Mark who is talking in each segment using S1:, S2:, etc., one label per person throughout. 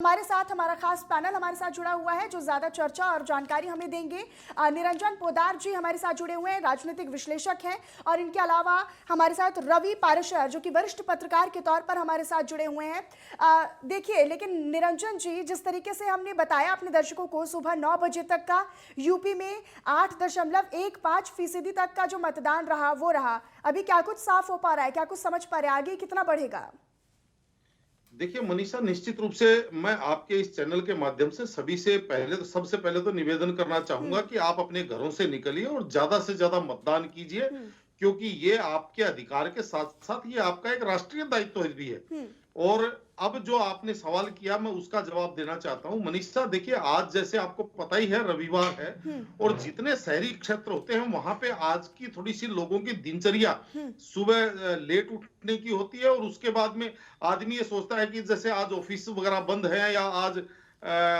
S1: हमारे साथ हमारा खास पैनल हमारे साथ जुड़ा हुआ है जो ज्यादा चर्चा और जानकारी हमें देंगे। निरंजन पोद्दार जी हमारे साथ जुड़े हुए हैं, राजनीतिक विश्लेषक हैं। और इनके अलावा हमारे साथ रवि पारेशर जो कि वरिष्ठ पत्रकार के तौर पर हमारे साथ जुड़े हुए हैं। देखिए, लेकिन निरंजन जी, जिस तरीके से हमने बताया अपने दर्शकों को सुबह 9 बजे तक का यूपी में 8.15% तक का जो मतदान रहा वो रहा। अभी क्या कुछ साफ हो पा रहा है, क्या कुछ समझ पा रहे हैं, आगे कितना बढ़ेगा?
S2: देखिए मनीषा, निश्चित रूप से मैं आपके इस चैनल के माध्यम से सबसे पहले तो निवेदन करना चाहूंगा
S1: हम्म।
S2: कि आप अपने घरों से निकलिए और ज्यादा से ज्यादा मतदान कीजिए,
S1: हम्म।
S2: क्योंकि ये आपके अधिकार के साथ साथ ये आपका एक राष्ट्रीय दायित्व भी है।
S1: हम्म।
S2: और अब जो आपने सवाल किया, मैं उसका जवाब देना चाहता हूं। मनीषा देखिए, आज जैसे आपको पता ही है रविवार है,
S1: हम्म।
S2: और जितने शहरी क्षेत्र होते हैं वहां पे आज की थोड़ी सी लोगों की दिनचर्या
S1: हम्म।
S2: सुबह लेट उठने की होती है, और उसके बाद में आदमी ये सोचता है कि जैसे आज ऑफिस वगैरह बंद है या आज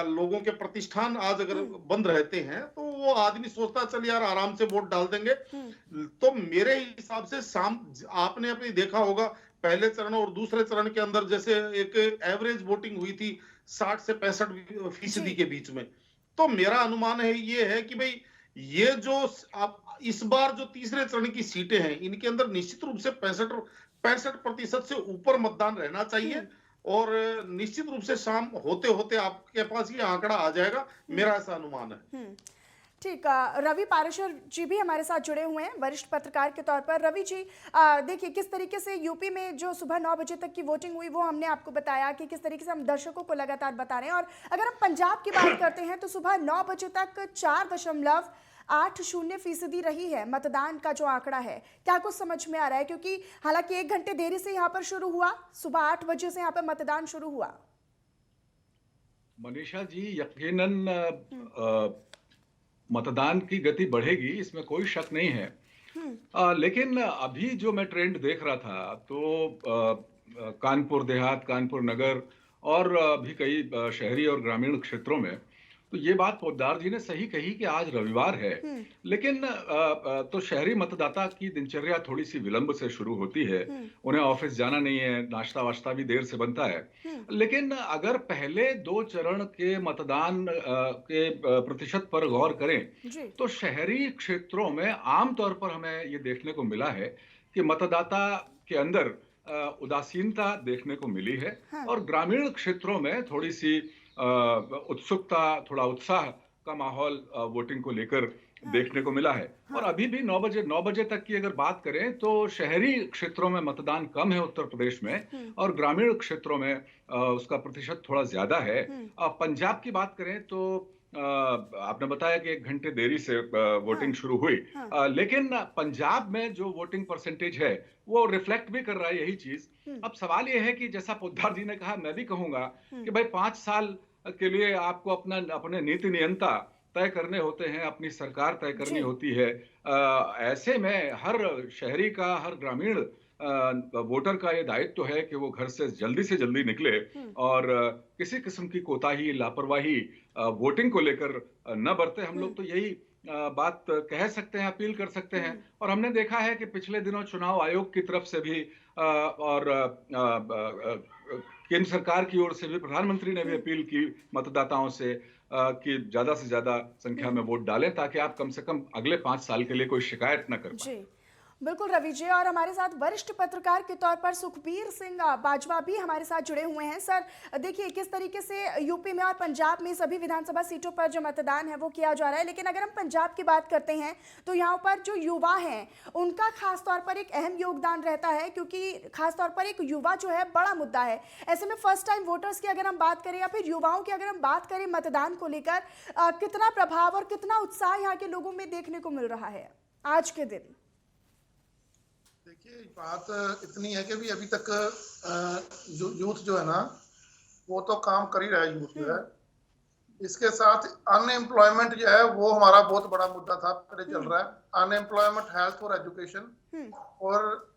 S2: लोगों के प्रतिष्ठान आज अगर
S1: हम्म।
S2: बंद रहते हैं तो वो आदमी सोचता है चल यार आराम से वोट डाल देंगे।
S1: हम्म।
S2: तो मेरे हिसाब से शाम आपने अभी देखा होगा, पहले चरण और दूसरे चरण के अंदर जैसे एक एवरेज वोटिंग हुई थी 60 से 65%
S1: जी।
S2: के बीच में। तो मेरा अनुमान है ये है कि भाई ये जो आप इस बार जो तीसरे चरण की सीटें हैं इनके अंदर निश्चित रूप से 65% से ऊपर मतदान रहना चाहिए।
S1: हम्म।
S2: और निश्चित रूप से शाम होते होते आपके पास ये आंकड़ा आ जाएगा,
S1: हम्म।
S2: मेरा ऐसा अनुमान है।
S1: हम्म। ठीक। रवि पारेशर जी भी हमारे साथ जुड़े हुए हैं वरिष्ठ पत्रकार के तौर पर। रवि जी, देखिए किस तरीके से यूपी में जो सुबह 9 बजे तक की वोटिंग हुई वो हमने आपको बताया कि किस तरीके से हम दर्शकों को लगातार बता रहे हैं। और अगर हम पंजाब की बात करते हैं तो सुबह 9 बजे तक 4.80% रही है मतदान का जो आंकड़ा है। क्या कुछ समझ में आ रहा है, क्योंकि हालांकि 1 घंटे देरी से यहाँ पर शुरू हुआ, सुबह 8 बजे से यहाँ पर मतदान शुरू हुआ।
S3: मनीषा जी, यकीनन
S1: हम्म।
S3: मतदान की गति बढ़ेगी, इसमें कोई शक नहीं है।
S1: हम्म।
S3: लेकिन अभी जो मैं ट्रेंड देख रहा था तो कानपुर देहात, कानपुर नगर और भी कई शहरी और ग्रामीण क्षेत्रों में तो ये बात पोद्दार जी ने सही कही कि आज रविवार है।
S1: हम्म।
S3: लेकिन तो शहरी मतदाता की दिनचर्या थोड़ी सी विलंब से शुरू होती है।
S1: हम्म।
S3: उन्हें ऑफिस जाना नहीं है, नाश्ता वाश्ता भी देर से बनता है।
S1: हम्म।
S3: लेकिन अगर पहले दो चरण के मतदान के प्रतिशत पर गौर करें
S1: जी।
S3: तो शहरी क्षेत्रों में आमतौर पर हमें ये देखने को मिला है कि मतदाता के अंदर उदासीनता देखने को मिली है।
S1: हाँ।
S3: और ग्रामीण क्षेत्रों में थोड़ी सी उत्सुकता, थोड़ा उत्साह का माहौल वोटिंग को लेकर
S1: हाँ।
S3: देखने को मिला है। और
S1: हाँ।
S3: अभी भी 9 बजे तक की अगर बात करें तो शहरी क्षेत्रों में मतदान कम है उत्तर प्रदेश में,
S1: हम्म।
S3: और ग्रामीण क्षेत्रों में उसका प्रतिशत थोड़ा ज्यादा है।
S1: हम्म।
S3: पंजाब की बात करें तो आपने बताया कि 1 घंटे देरी से
S1: हाँ।
S3: वोटिंग शुरू हुई।
S1: हाँ।
S3: लेकिन पंजाब में जो वोटिंग परसेंटेज है वो रिफ्लेक्ट भी कर रहा है यही चीज।
S1: हम्म।
S3: अब सवाल यह है कि जैसा पोद्दार जी ने कहा, मैं भी कहूंगा
S1: हम्म।
S3: कि भाई 5 साल के लिए आपको अपने नीति नियंता तय करने होते हैं, अपनी सरकार तय करनी
S1: जी।
S3: होती है। ऐसे में हर शहरी का, हर ग्रामीण वोटर का ये दायित्व है कि वो घर से जल्दी निकले
S1: हम्म।
S3: और किसी किस्म की कोताही, लापरवाही वोटिंग को लेकर न बरते। हम
S1: हम्म।
S3: लोग तो यही बात कह सकते हैं, अपील कर सकते हैं।
S1: हम्म।
S3: और हमने देखा है कि पिछले दिनों चुनाव आयोग की तरफ से भी और केंद्र सरकार की ओर से भी, प्रधानमंत्री ने भी
S1: हम्म।
S3: अपील की मतदाताओं से कि ज्यादा से ज्यादा संख्या
S1: हम्म।
S3: में वोट डालें ताकि आप कम से कम अगले 5 साल के लिए कोई शिकायत न कर पाए।
S1: जी, बिल्कुल रवि जी। और हमारे साथ वरिष्ठ पत्रकार के तौर पर सुखबीर सिंह बाजवा भी हमारे साथ जुड़े हुए हैं। सर, देखिए किस तरीके से यूपी में और पंजाब में सभी विधानसभा सीटों पर जो मतदान है वो किया जा रहा है, लेकिन अगर हम पंजाब की बात करते हैं तो यहाँ पर जो युवा हैं उनका खास तौर पर एक अहम योगदान रहता है, क्योंकि खास तौर पर एक युवा जो है बड़ा मुद्दा है। ऐसे में फर्स्ट टाइम वोटर्स की अगर हम बात करें या फिर युवाओं की अगर हम बात करें मतदान को लेकर, कितना प्रभाव और कितना उत्साह यहाँ के लोगों में देखने को मिल रहा है आज के दिन?
S4: देखिए, बात इतनी है कि अभी तक जो यूथ जो है ना वो तो काम कर ही रहा है। यूथ जो है, इसके साथ अनएम्प्लॉयमेंट जो है वो हमारा बहुत बड़ा मुद्दा था, पहले चल रहा है। अनएम्प्लॉयमेंट, हेल्थ और एजुकेशन, और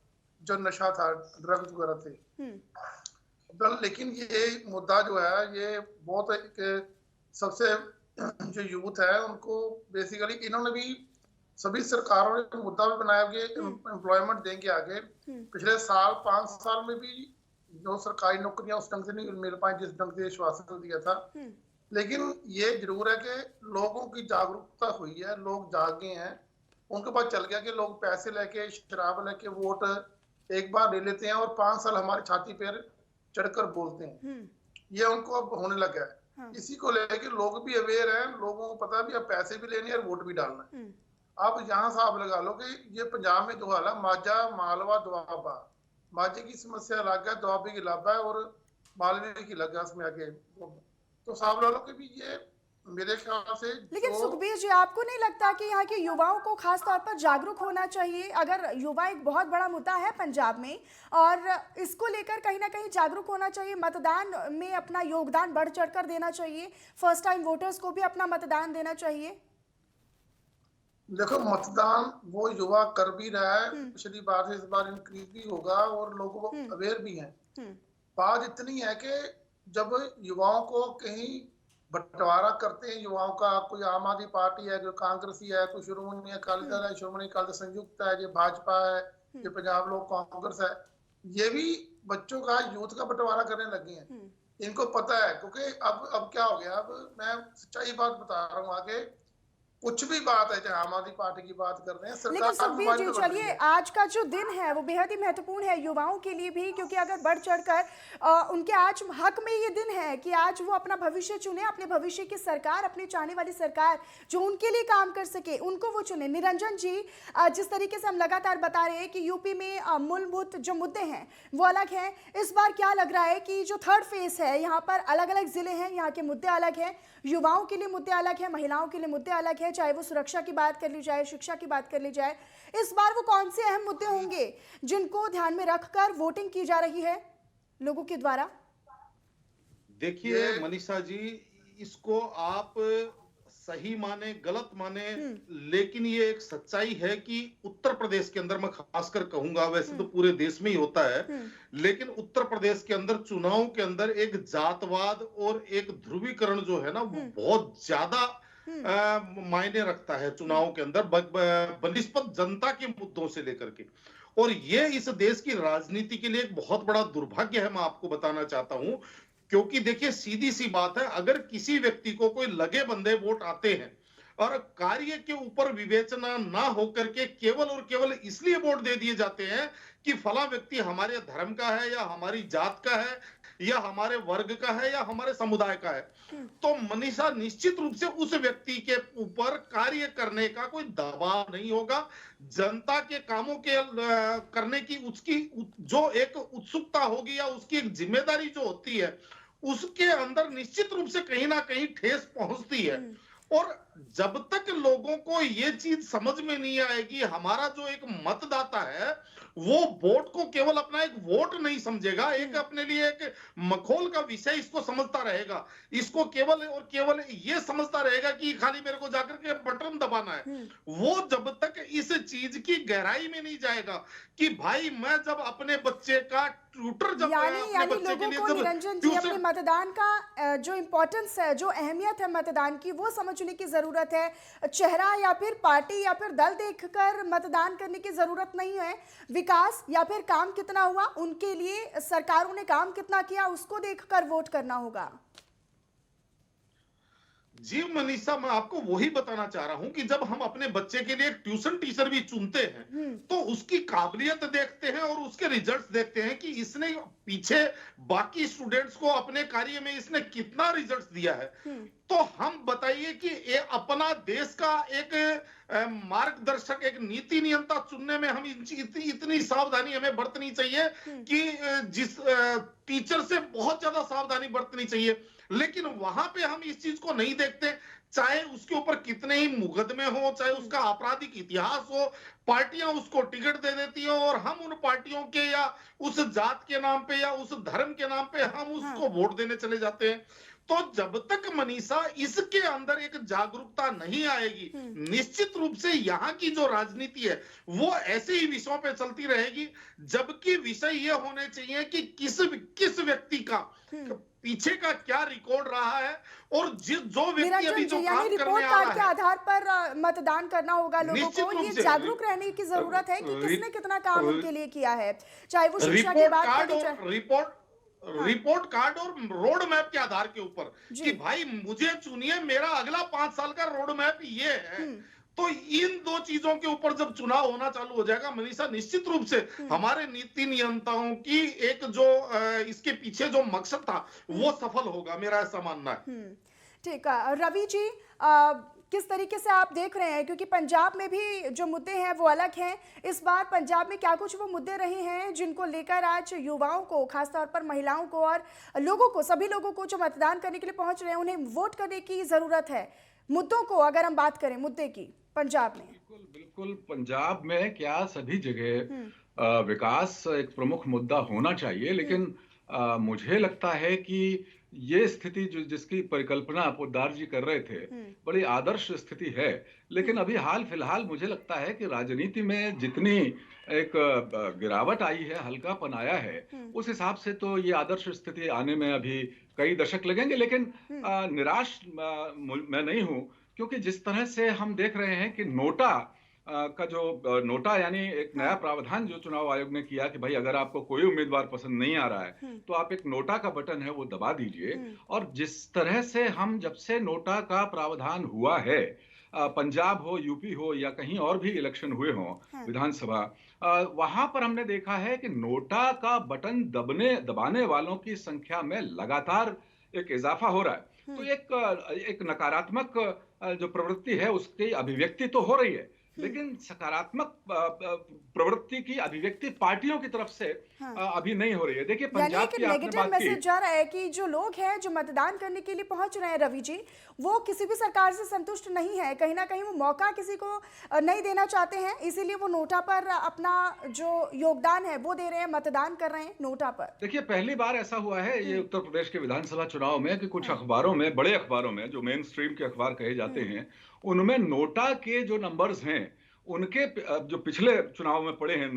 S4: जो नशा था, ड्रग्स वगैरह थे। लेकिन ये मुद्दा जो है ये बहुत एक सबसे जो यूथ है उनको बेसिकली इन्होंने भी, सभी सरकारों ने मुद्दा भी बनाया कि एम्प्लॉयमेंट देंगे आगे। पिछले साल 5 साल में भी जो सरकारी नौकरियां उस ढंग से नहीं मिल पाई जिस ढंग से आश्वासन दिया था। लेकिन ये जरूर है कि लोगों की जागरूकता हुई है, लोग जागे हैं, उनको पता चल गया कि लोग पैसे लेके शराब लेके वोट एक बार ले लेते हैं और 5 साल हमारी छाती पर चढ़कर बोलते हैं। ये उनको अब होने लगा है।
S1: हाँ।
S4: इसी को लेके लोग भी अवेयर हैं, लोगों को पता भी अब पैसे भी लेने हैं और वोट भी डालना है। आप यहाँ साहब लगा लो कि ये पंजाब में जो हाल है, माझा मालवा दोआबा, माझे की समस्या अलग है, दोआबे की अलग है और मालवे की अलग है। उसमें आगे तो साहब लगा लो कि भी ये मेरे ख्याल से
S1: लेकिन सुखबीर जी, आपको नहीं लगता कि यहाँ के युवाओं को खास तौर पर जागरूक होना चाहिए? अगर युवा एक बहुत बड़ा मुद्दा है पंजाब में और इसको लेकर कहीं ना कहीं जागरूक होना चाहिए, मतदान में अपना योगदान बढ़ चढ़कर देना चाहिए, फर्स्ट टाइम वोटर्स को भी अपना मतदान देना चाहिए।
S4: देखो, मतदान वो युवा कर भी रहा है, पिछली बार से इस बार इंक्रीज भी होगा और लोगों को अवेयर भी हैं। बात इतनी है कि जब युवाओं को कहीं बंटवारा करते हैं युवाओं का, कोई आम आदमी पार्टी है, जो कांग्रेसी है, कोई श्रोमणी अकाली दल है, श्रोमणी अकाली दल संयुक्त है, जो भाजपा है, जो पंजाब लोग कांग्रेस है, ये भी बच्चों का यूथ का बंटवारा करने लगे हैं। इनको पता है, क्योंकि अब क्या हो गया, अब मैं सच्चाई बात बता रहा हूँ। आगे कुछ भी बात है, चाहे आम आदमी पार्टी की बात कर रहे हैं,
S1: लेकिन सुखबीर जी चलिए, आज का जो दिन है वो बेहद ही महत्वपूर्ण है युवाओं के लिए भी, क्योंकि अगर बढ़ चढ़कर उनके आज हक में ये दिन है कि आज वो अपना भविष्य चुने, अपने भविष्य की सरकार, अपनी चाहने वाली सरकार जो उनके लिए काम कर सके उनको वो चुने। निरंजन जी, जिस तरीके से हम लगातार बता रहे हैं कि यूपी में मूलभूत जो मुद्दे हैं वो अलग हैं, इस बार क्या लग रहा है कि जो थर्ड फेज है यहाँ पर अलग अलग जिले हैं, यहाँ के मुद्दे अलग हैं, युवाओं के लिए मुद्दे अलग हैं, महिलाओं के लिए मुद्दे अलग हैं, चाहे वो सुरक्षा की बात कर ली जाए, शिक्षा की बात कर ली जाए, इस बार वो कौन से अहम मुद्दे होंगे जिनको ध्यान में रखकर वोटिंग की जा रही है लोगों के द्वारा?
S2: देखिए मनीषा जी, इसको आप सही माने गलत माने, लेकिन ये एक सच्चाई है कि उत्तर प्रदेश के अंदर, मैं खासकर कहूंगा, वैसे तो पूरे देश में ही होता है, लेकिन उत्तर प्रदेश के अंदर चुनाव के अंदर एक जातवाद और एक ध्रुवीकरण जो है ना, वो बहुत ज्यादा मायने रखता है चुनाव के अंदर, बनिस्बत जनता के मुद्दों से लेकर के। और ये इस देश की राजनीति के लिए एक बहुत बड़ा दुर्भाग्य है, मैं आपको बताना चाहता हूं। क्योंकि देखिए, सीधी सी बात है, अगर किसी व्यक्ति को कोई लगे बंधे वोट आते हैं और कार्य के ऊपर विवेचना ना होकर के केवल और केवल इसलिए वोट दे दिए जाते हैं कि फला व्यक्ति हमारे धर्म का है या हमारी जात का है या हमारे वर्ग का है या हमारे समुदाय का है, तो मनीषा निश्चित रूप से उस व्यक्ति के ऊपर कार्य करने का कोई दबाव नहीं होगा। जनता के कामों के करने की उसकी जो एक उत्सुकता होगी या उसकी एक जिम्मेदारी जो होती है, उसके अंदर निश्चित रूप से कहीं ना कहीं ठेस पहुंचती है। और जब तक लोगों को ये चीज समझ में नहीं आएगी, हमारा जो एक मतदाता है वो वोट को केवल अपना एक वोट नहीं समझेगा, एक अपने लिए एक मखौल का विषय इसको समझता रहेगा, इसको केवल और केवल ये समझता रहेगा कि खाली मेरे को जाकर के बटन दबाना है, वो जब तक इस चीज की गहराई में नहीं जाएगा कि भाई मैं जब अपने बच्चे का ट्यूटर जब
S1: यानी
S2: अपने बच्चे के लिए
S1: लोगों को, निरंजन जी, अपने मतदान का जो इम्पोर्टेंस है, जो अहमियत है मतदान की, वो समझने की जरूरत है। चेहरा या फिर पार्टी या फिर दल देखकर मतदान करने की जरूरत नहीं है। विकास या फिर काम कितना हुआ, उनके लिए सरकारों ने काम कितना किया, उसको देखकर वोट करना होगा।
S2: जी मनीषा, मैं आपको वही बताना चाह रहा हूं कि जब हम अपने बच्चे के लिए एक ट्यूशन टीचर भी चुनते हैं तो उसकी काबिलियत देखते हैं और उसके रिजल्ट्स देखते हैं कि इसने पीछे बाकी स्टूडेंट्स को अपने कार्य में इसने कितना रिजल्ट्स दिया है। तो हम बताइए कि ये अपना देश का एक मार्गदर्शक, एक नीति नियंता चुनने में हम इतनी सावधानी हमें बरतनी चाहिए कि जिस टीचर से बहुत ज्यादा सावधानी बरतनी चाहिए। लेकिन वहां पे हम इस चीज को नहीं देखते, चाहे उसके ऊपर कितने ही मुकदमे हो, चाहे उसका आपराधिक इतिहास हो, पार्टियां उसको टिकट दे देती है और हम उन पार्टियों के या उस जात के नाम पे या उस धर्म के नाम पे हम उसको वोट देने चले जाते हैं। तो जब तक मनीषा इसके अंदर एक जागरूकता नहीं आएगी, निश्चित रूप से यहाँ की जो राजनीति है वो ऐसे ही विषयों पे चलती रहेगी, जबकि विषय ये होने चाहिए कि किस व्यक्ति का पीछे का क्या रिकॉर्ड रहा है और जो व्यक्ति अभी जो काम करने आ रहा है,
S1: के आधार पर मतदान करना होगा लोगों को। ये जागरूक रहने की जरूरत है कि किसने कितना काम उनके लिए किया है, चाहे वो शिक्षा की बात करें,
S2: रिपोर्ट कार्ड और रोड मैप के आधार के ऊपर
S1: जी।
S2: कि भाई मुझे चुनिए, मेरा अगला 5 साल का रोड मैप ये है। तो इन दो चीजों के ऊपर जब चुनाव होना चालू हो जाएगा मनीषा, निश्चित रूप से हमारे नीति नियंताओं की एक जो इसके पीछे जो मकसद था वो सफल होगा, मेरा ऐसा मानना है।
S1: ठीक है रवि जी, किस तरीके से आप देख रहे हैं, क्योंकि पंजाब में भी जो मुद्दे हैं वो अलग हैं। इस बार पंजाब में क्या कुछ वो मुद्दे रहे हैं जिनको लेकर आज युवाओं को, खासतौर पर महिलाओं को और लोगों को, सभी लोगों को जो मतदान करने के लिए पहुंच रहे हैं, उन्हें वोट करने की जरूरत है? मुद्दों को अगर हम बात करें मुद्दे की पंजाब में,
S3: बिल्कुल बिल्कुल, पंजाब में क्या सभी जगह विकास एक प्रमुख मुद्दा होना चाहिए, लेकिन मुझे लगता है कि ये स्थिति जो जिसकी परिकल्पना पोद्दार जी कर रहे थे, बड़ी आदर्श स्थिति है। लेकिन अभी हाल फिलहाल मुझे लगता है कि राजनीति में जितनी एक गिरावट आई है, हल्कापन आया है, उस हिसाब से तो ये आदर्श स्थिति आने में अभी कई दशक लगेंगे। लेकिन निराश मैं नहीं हूं, क्योंकि जिस तरह से हम देख रहे हैं कि नोटा का जो नोटा यानी एक नया प्रावधान जो चुनाव आयोग ने किया कि भाई अगर आपको कोई उम्मीदवार पसंद नहीं आ रहा है तो आप एक नोटा का बटन है वो दबा दीजिए। और जिस तरह से हम जब से नोटा का प्रावधान हुआ है, पंजाब हो, यूपी हो या कहीं और भी इलेक्शन हुए हों विधानसभा, वहां पर हमने देखा है कि नोटा का बटन दबाने वालों की संख्या में लगातार एक इजाफा हो रहा है। तो एक नकारात्मक जो प्रवृत्ति है उसकी अभिव्यक्ति तो हो रही है, लेकिन सकारात्मक प्रवृत्ति की अभिव्यक्ति पार्टियों की तरफ से अभी नहीं हो रही है। देखिए पंजाब की आपने
S1: नेगेटिव
S3: बात की,
S1: मैसेज जा रहा है कि जो लोग हैं जो मतदान करने के लिए पहुंच रहे हैं रवि जी, वो किसी भी सरकार से संतुष्ट नहीं है, कहीं ना कहीं वो मौका किसी को नहीं देना चाहते हैं, इसीलिए वो नोटा पर अपना जो योगदान है वो दे रहे हैं, मतदान कर रहे हैं नोटा पर।
S3: देखिए पहली बार ऐसा हुआ है ये उत्तर प्रदेश के विधानसभा चुनाव में कि कुछ अखबारों में, बड़े अखबारों में, जो मेन स्ट्रीम के अखबार कहे जाते हैं, उनमें नोटा के जो नंबर्स हैं उनके जो पिछले चुनाव में पड़े हैं,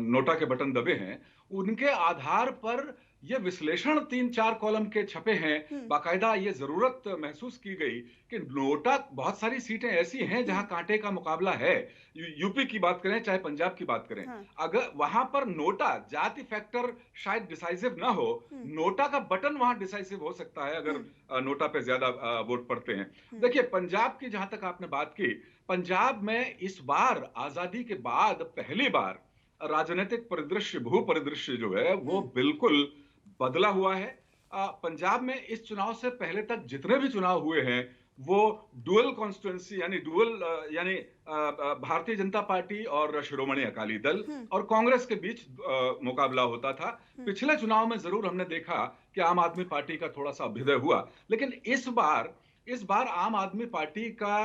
S3: नोटा के बटन दबे हैं, उनके आधार पर ये विश्लेषण 3-4 कॉलम के छपे हैं। बाकायदा ये जरूरत महसूस की गई कि नोटा, बहुत सारी सीटें ऐसी हैं जहां कांटे का मुकाबला है, यूपी की बात करें चाहे पंजाब की बात करें, अगर वहां पर नोटा, जाति फैक्टर शायद डिसाइसिव ना हो, नोटा का बटन वहां डिसाइसिव हो सकता है अगर नोटा पे ज्यादा वोट पड़ते हैं। देखिए पंजाब की जहां तक आपने बात की, पंजाब में इस बार आजादी के बाद पहली बार राजनीतिक परिदृश्य, भू परिदृश्य जो है वो बिल्कुल बदला हुआ है। पंजाब में इस चुनाव से पहले तक जितने भी चुनाव हुए हैं वो डुअल कॉन्स्टिट्यूएंसी यानी भारतीय जनता पार्टी और शिरोमणि अकाली दल और कांग्रेस के बीच मुकाबला होता था। पिछले चुनाव में जरूर हमने देखा कि आम आदमी पार्टी का थोड़ा सा अभ्युदय हुआ, लेकिन इस बार आम आदमी पार्टी का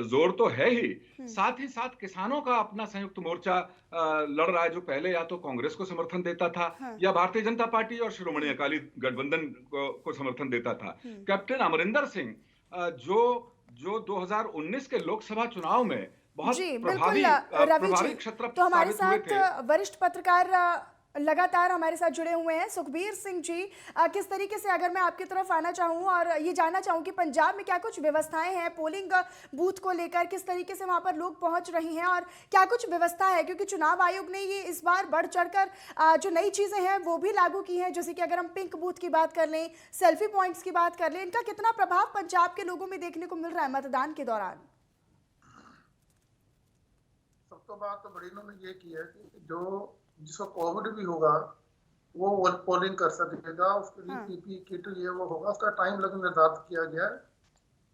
S3: जोर तो है ही, साथ ही साथ किसानों का अपना संयुक्त मोर्चा लड़ रहा है, जो पहले या तो कांग्रेस को समर्थन देता था या भारतीय जनता पार्टी और शिरोमणि अकाली गठबंधन को समर्थन देता था। कैप्टन अमरिंदर सिंह जो 2019 के लोकसभा चुनाव में बहुत प्रभावी क्षत्र
S1: तो हमारे
S3: साबित हुए
S1: साथ वरिष्ठ पत्रकार लगातार हमारे साथ जुड़े हुए हैं। सुखबीर सिंह जी, किस तरीके से, अगर मैं आपकी तरफ आना चाहूँ और ये जानना चाहूँ कि पंजाब में क्या कुछ व्यवस्थाएं हैं पोलिंग बूथ को लेकर, किस तरीके से वहां पर लोग पहुंच रही हैं और क्या कुछ व्यवस्था है, क्योंकि चुनाव आयोग ने ये इस बार बढ़ चढ़कर जो नई चीजें हैं वो भी लागू की हैं, जैसे कि अगर हम पिंक बूथ की बात कर लें, सेल्फी पॉइंट्स की बात कर लें, इनका कितना प्रभाव पंजाब के लोगों में देखने को मिल रहा है मतदान के दौरान?
S4: सब तो बात तो बड़ी इन्होंने ये की है कि जो जिसको कोविड भी होगा वो पोलिंग कर सकेगा, उसके लिए पीपी किट ये वो होगा, उसका टाइम लग निर्धारित किया गया है।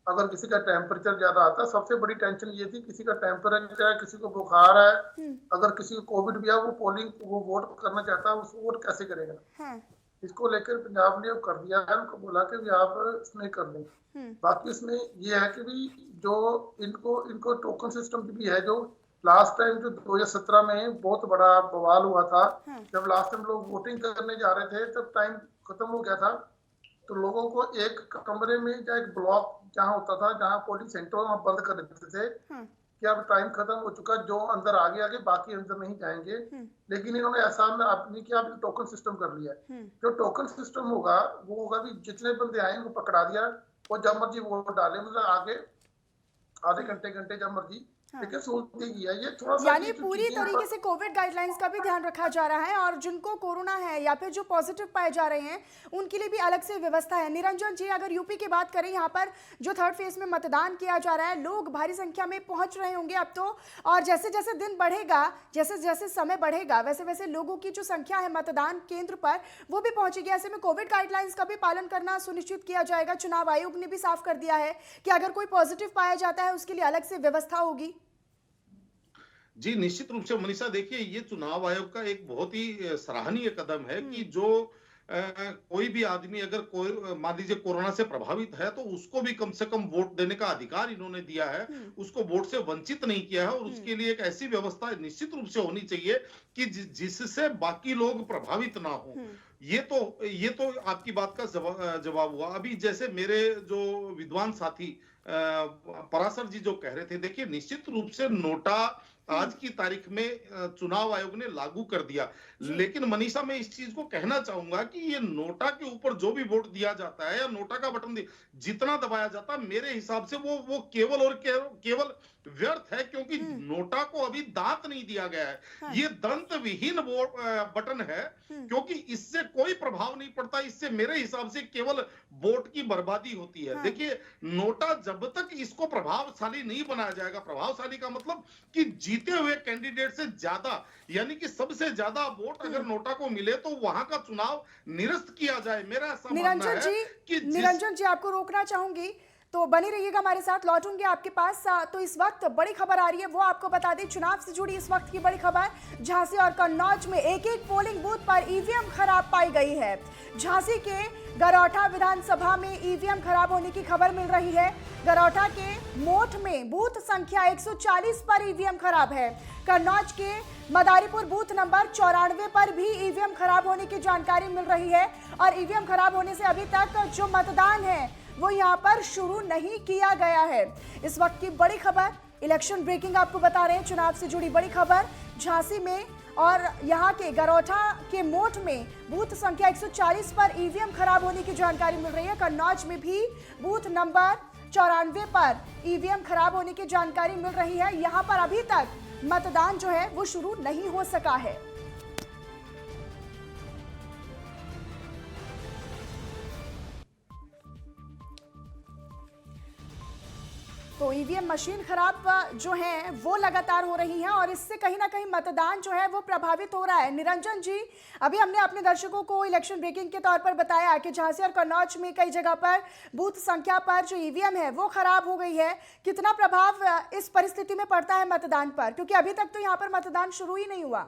S4: अगर किसी का टेम्परेचर ज्यादा आता है, सबसे बड़ी टेंशन ये थी किसी का टेम्परेचर है, किसी को बुखार है, अगर किसी को कोविड भी है, वो वोट करना चाहता है, उसको वोट कैसे करेगा? इसको लेकर पंजाब ने कर दिया है, उनको बोला कि आप इसमें कर दें। बाकी इसमें ये है कि भी जो इनको टोकन सिस्टम भी है, जो लास्ट टाइम जो 2017 में बहुत बड़ा बवाल हुआ था, जब लास्ट टाइम लोग वोटिंग करने जा रहे थे तब टाइम खत्म हो गया था, तो लोगों को एक कमरे में या एक ब्लॉक जहाँ होता था, जहाँ पोलिंग सेंटर वहाँ बंद कर देते थे कि अब टाइम खत्म हो चुका, जो अंदर आगे बाकी अंदर नहीं जाएंगे। लेकिन इन्होंने ऐसा नहीं किया, अभी टोकन सिस्टम कर लिया। जो टोकन सिस्टम होगा वो होगा भी जितने बंदे आए उनको पकड़ा दिया, वो जब मर्जी वोट डाले, मतलब आगे आधे घंटे जब मर्जी ठीक है, सोचती है ये थोड़ा सा
S1: यानी
S4: ये जो
S1: पूरी
S4: चीजें हैं
S1: तरीके से कोविड गाइडलाइंस का भी ध्यान रखा जा रहा है और जिनको कोरोना है या फिर जो पॉजिटिव पाए जा रहे हैं उनके लिए भी अलग से व्यवस्था है। निरंजन जी, अगर यूपी की बात करें, यहाँ पर जो थर्ड फेज में मतदान किया जा रहा है, लोग भारी संख्या में पहुंच रहे होंगे अब तो, और जैसे जैसे दिन बढ़ेगा, जैसे जैसे समय बढ़ेगा, वैसे वैसे लोगों की जो संख्या है मतदान केंद्र पर वो भी पहुंचेगी। ऐसे में कोविड गाइडलाइंस का भी पालन करना सुनिश्चित किया जाएगा। चुनाव आयोग ने भी साफ कर दिया है कि अगर कोई पॉजिटिव पाया जाता है उसके लिए अलग से व्यवस्था होगी।
S2: जी, निश्चित रूप से मनीषा, देखिए ये चुनाव आयोग का एक बहुत ही सराहनीय कदम है कि जो कोई भी आदमी अगर कोई मान लीजिए कोरोना से प्रभावित है तो उसको भी कम से कम वोट देने का अधिकार इन्होंने दिया है, उसको वोट से वंचित नहीं किया है। और उसके लिए एक ऐसी व्यवस्था निश्चित रूप से होनी चाहिए कि जिससे बाकी लोग प्रभावित ना हो। ये तो आपकी बात का जवाब हुआ। अभी जैसे मेरे जो विद्वान साथी पराशर जी जो कह रहे थे, देखिए निश्चित रूप से नोटा आज की तारीख में चुनाव आयोग ने लागू कर दिया, लेकिन मनीषा मैं इस चीज को कहना चाहूंगा कि ये नोटा के ऊपर जो भी वोट दिया जाता है या नोटा का बटन जितना दबाया जाता है, मेरे हिसाब से वो केवल और केवल व्यर्थ है, क्योंकि नोटा को अभी दांत नहीं दिया गया है।
S1: हाँ।
S2: ये दंत विहीन वोट बटन है, क्योंकि इससे कोई प्रभाव नहीं पड़ता। इससे मेरे हिसाब से केवल वोट की बर्बादी होती है।
S1: हाँ।
S2: देखिए नोटा जब तक इसको प्रभावशाली नहीं बनाया जाएगा, प्रभावशाली का मतलब कि जीते हुए कैंडिडेट से ज्यादा, यानी कि सबसे ज्यादा वोट अगर नोटा को मिले तो वहां का चुनाव निरस्त किया जाए। मेरा ऐसा मानना है कि
S1: निरंजन जी, आपको रोकना चाहूंगी तो बनी रहिएगा हमारे साथ, लौटूंगी आपके पास। तो इस वक्त बड़ी खबर आ रही है, वो आपको बता दें। चुनाव से जुड़ी इस वक्त की बड़ी खबर, झांसी और कन्नौज में एक एक पोलिंग बूथ पर ईवीएम खराब पाई गई है। झांसी के गरौठा विधानसभा में ईवीएम खराब होने की खबर मिल रही है। गरौठा के मोठ में बूथ संख्या 140 पर ईवीएम खराब है। कन्नौज के मदारीपुर बूथ नंबर 94 पर भी ईवीएम खराब होने की जानकारी मिल रही है। और ईवीएम खराब होने से अभी तक जो मतदान है वो यहाँ पर शुरू नहीं किया गया है। इस वक्त की बड़ी खबर, इलेक्शन ब्रेकिंग आपको बता रहे हैं, चुनाव से जुड़ी बड़ी खबर। झांसी में और यहाँ के गरौठा के मोठ में बूथ संख्या 140 पर ईवीएम खराब होने की जानकारी मिल रही है। कन्नौज में भी बूथ नंबर 94 पर ईवीएम खराब होने की जानकारी मिल रही है। यहाँ पर अभी तक मतदान जो है वो शुरू नहीं हो सका है। तो ईवीएम मशीन खराब जो है वो लगातार हो रही हैं और इससे कहीं ना कहीं मतदान जो है वो प्रभावित हो रहा है। निरंजन जी, अभी हमने अपने दर्शकों को इलेक्शन ब्रेकिंग के तौर पर बताया कि झांसी और कन्नौज में कई जगह पर बूथ संख्या पर जो ईवीएम है वो खराब हो गई है। कितना प्रभाव इस परिस्थिति में पड़ता है मतदान पर, क्योंकि अभी तक तो यहाँ पर मतदान शुरू ही नहीं हुआ।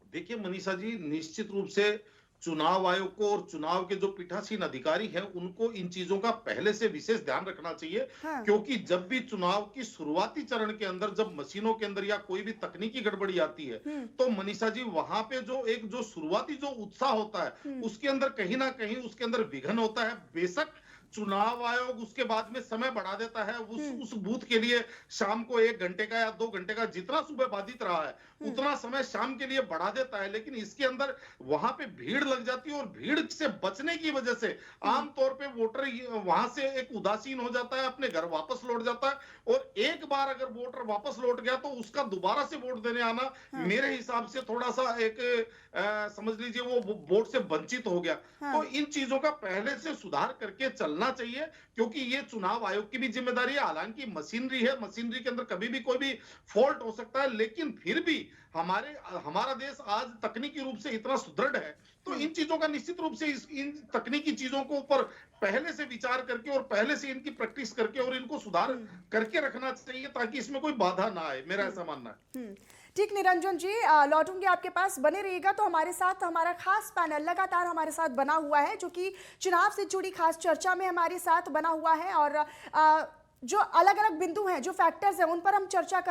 S2: देखिए मनीषा जी, निश्चित रूप से चुनाव आयोग को और चुनाव के जो पीठासीन अधिकारी हैं उनको इन चीजों का पहले से विशेष ध्यान रखना चाहिए।
S1: हाँ।
S2: क्योंकि जब भी चुनाव की शुरुआती चरण के अंदर जब मशीनों के अंदर या कोई भी तकनीकी गड़बड़ी आती है तो मनीषा जी वहां पे जो शुरुआती जो उत्साह होता है उसके अंदर कहीं ना कहीं उसके अंदर विघ्न होता है। बेशक चुनाव आयोग उसके बाद में समय बढ़ा देता है, उस बूथ के लिए शाम को 1 घंटे का या 2 घंटे का, जितना सुबह बाधित रहा है उतना समय शाम के लिए बढ़ा देता है, लेकिन इसके अंदर वहां पे भीड़ लग जाती है और भीड़ से बचने की वजह से आमतौर पे वोटर वहां से एक उदासीन हो जाता है, अपने घर वापस लौट जाता है। और एक बार अगर वोटर वापस लौट गया तो उसका दोबारा से वोट देने आना मेरे हिसाब से थोड़ा सा एक समझ लीजिए वो वोट से वंचित हो गया। तो इन चीजों का पहले से सुधार करके चलना चाहिए, क्योंकि ये चुनाव आयोग की भी जिम्मेदारी है। हालांकि मशीनरी है, मशीनरी के अंदर कभी भी कोई भी फॉल्ट हो सकता है, लेकिन फिर भी हमारा देश आज तकनीकी रूप से इतना सुदृढ़ है, तो इन चीजों का निश्चित रूप से इन तकनीकी चीजों को ऊपर पहले से विचार करके और पहले से इनकी प्रैक्टिस करके और इनको सुधार करके रखना चाहिए ताकि इसमें कोई बाधा ना आए, मेरा ऐसा मानना है।
S1: ठीक निरंजन जी, लौटूंगी आपके पास, बने रहिएगा। तो हमारे साथ हमारा खास पैनल लगातार हमारे साथ बना हुआ है, जो कि चुनाव से जुड़ी खास चर्चा में हमारे साथ बना हुआ है और जो अलग अलग बिंदु हैं, जो फैक्टर्स हैं, उन पर हम चर्चा कर